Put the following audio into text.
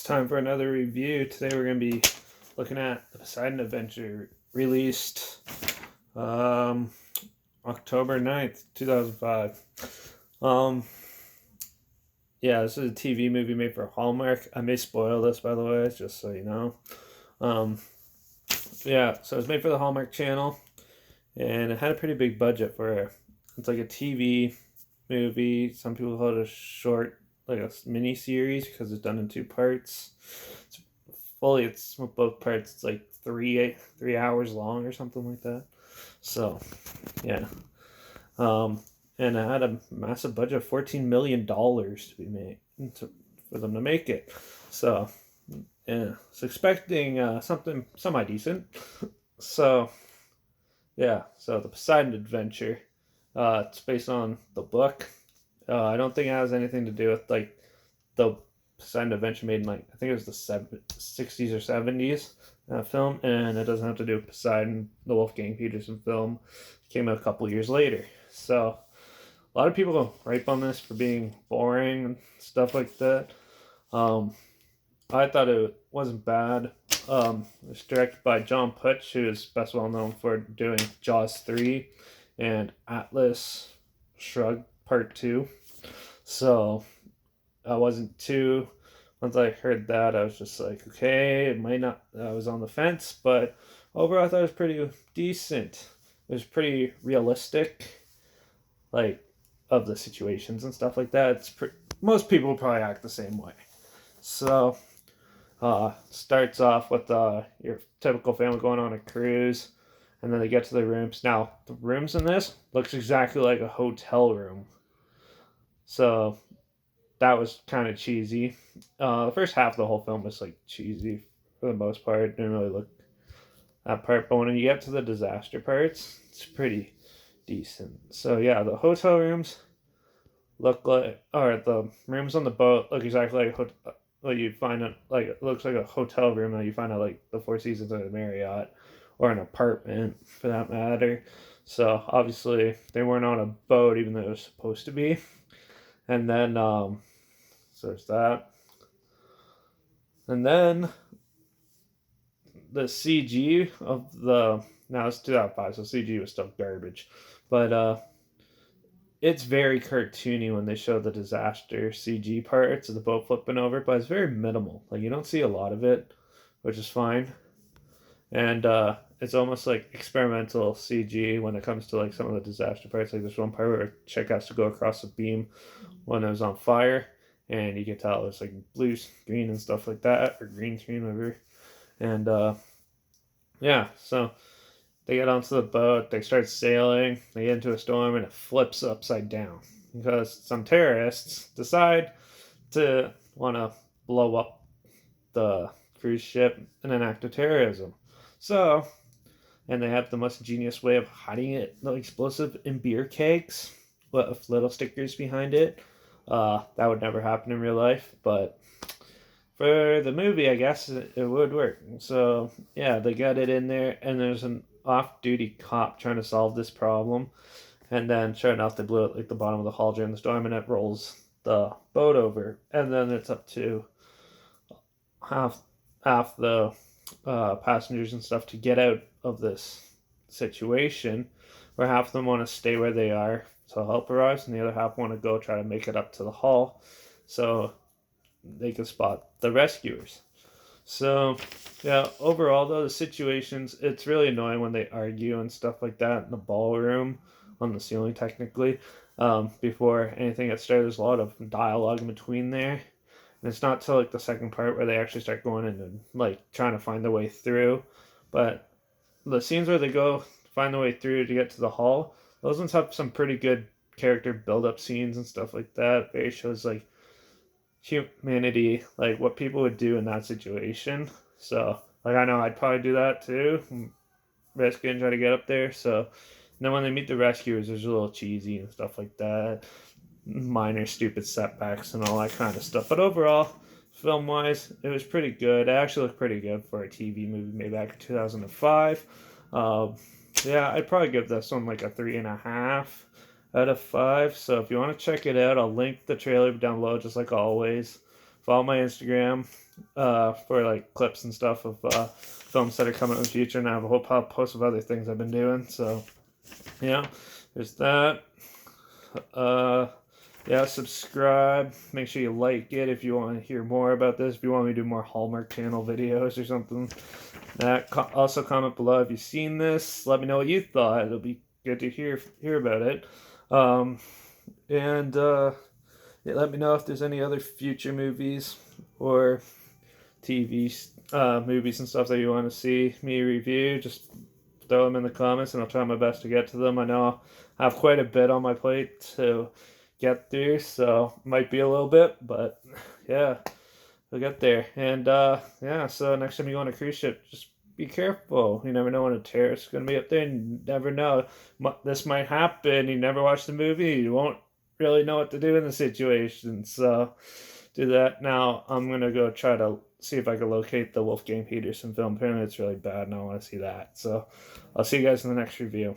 time for another review. Today we're going to be looking at the Posidon Adventure, released October 9th, 2005. Yeah, this is a TV movie made for Hallmark. I may spoil this, by the way, just so you know. Yeah, so it's made for the Hallmark channel, and it had a pretty big budget for it. It's like a TV movie. Some people call it a short, like a mini series, because it's done in two parts. It's both parts. It's like three hours long or something like that. So, yeah. And it had a massive budget of $14 million to be made for them to make it. So, yeah, it's expecting something semi decent. So, yeah. So the Posidon Adventure. It's based on the book. I don't think it has anything to do with like the Posidon Adventure made in like I think it was the 60s or 70s film, and it doesn't have to do with Posidon. The Wolfgang Peterson film came out a couple years later. So a lot of people ripe on this for being boring and stuff like that. I thought it wasn't bad. It's directed by John Putch, who is best well known for doing Jaws 3 and Atlas Shrugged Part 2. So I wasn't too. Once I heard that, I was just like, okay, it might not. I was on the fence, but overall, I thought it was pretty decent. It was pretty realistic, like of the situations and stuff like that. Most people will probably act the same way. So, starts off with your typical family going on a cruise, and then they get to the rooms. Now, the rooms in this looks exactly like a hotel room. So that was kind of cheesy. The first half of the whole film was like cheesy for the most part. It didn't really look that part, but when you get to the disaster parts, it's pretty decent. So yeah, the hotel rooms look like, or the rooms on the boat look exactly like you'd find it, like it looks like a hotel room that you find at like the Four Seasons or the Marriott, or an apartment for that matter. So obviously they weren't on a boat, even though it was supposed to be. And then, so there's that. And then the CG of now it's 2005, so CG was still garbage. But it's very cartoony when they show the disaster CG parts of the boat flipping over, but it's very minimal. Like, you don't see a lot of it, which is fine. And it's almost like experimental CG when it comes to like some of the disaster parts. Like this one part where a chick has to go across a beam when it was on fire, and you can tell it was like blue screen and stuff like that, or green screen, whatever. And yeah, so they get onto the boat, they start sailing, they get into a storm, and it flips upside down because some terrorists decide to want to blow up the cruise ship in an act of terrorism. So, and they have the most ingenious way of hiding it, the explosive in beer kegs with little stickers behind it. That would never happen in real life, but for the movie, I guess it would work. So, yeah, they got it in there, and there's an off-duty cop trying to solve this problem. And then, sure enough, they blew it like the bottom of the hull during the storm, and it rolls the boat over. And then it's up to half the passengers and stuff to get out of this situation, where half of them want to stay where they are so help arrives, and the other half want to go try to make it up to the hull so they can spot the rescuers. So yeah, overall though, the situations, it's really annoying when they argue and stuff like that in the ballroom on the ceiling technically. Before anything gets started, there's a lot of dialogue in between there. And it's not till like the second part where they actually start going in and like trying to find their way through. But the scenes where they go find their way through to get to the hall, those ones have some pretty good character build-up scenes and stuff like that. It shows like humanity, like what people would do in that situation. So like I know I'd probably do that too, rescue and try to get up there. So and then when they meet the rescuers, there's a little cheesy and stuff like that, minor stupid setbacks and all that kind of stuff. But overall, film wise, it was pretty good. It actually looked pretty good for a TV movie made back in 2005. Yeah, I'd probably give this one like a 3.5 out of 5. So if you want to check it out, I'll link the trailer down below, just like always. follow my Instagram for like clips and stuff of films that are coming in the future, and I have a whole post of other things I've been doing. So yeah, there's that. Yeah, subscribe. Make sure you like it if you want to hear more about this. If you want me to do more Hallmark Channel videos or something. Also comment below if you've seen this. Let me know what you thought. It'll be good to hear about it. And yeah, let me know if there's any other future movies or TV movies and stuff that you want to see me review. Just throw them in the comments and I'll try my best to get to them. I know I have quite a bit on my plate to get through, so might be a little bit, but yeah, we'll get there. And yeah, so next time you go on a cruise ship, just be careful. You never know when a terrorist's going to be up there, and you never know. This might happen. You never watch the movie, you won't really know what to do in the situation, so do that. Now I'm going to go try to see if I can locate the Wolfgang Peterson film. Apparently it's really bad and I want to see that, so I'll see you guys in the next review.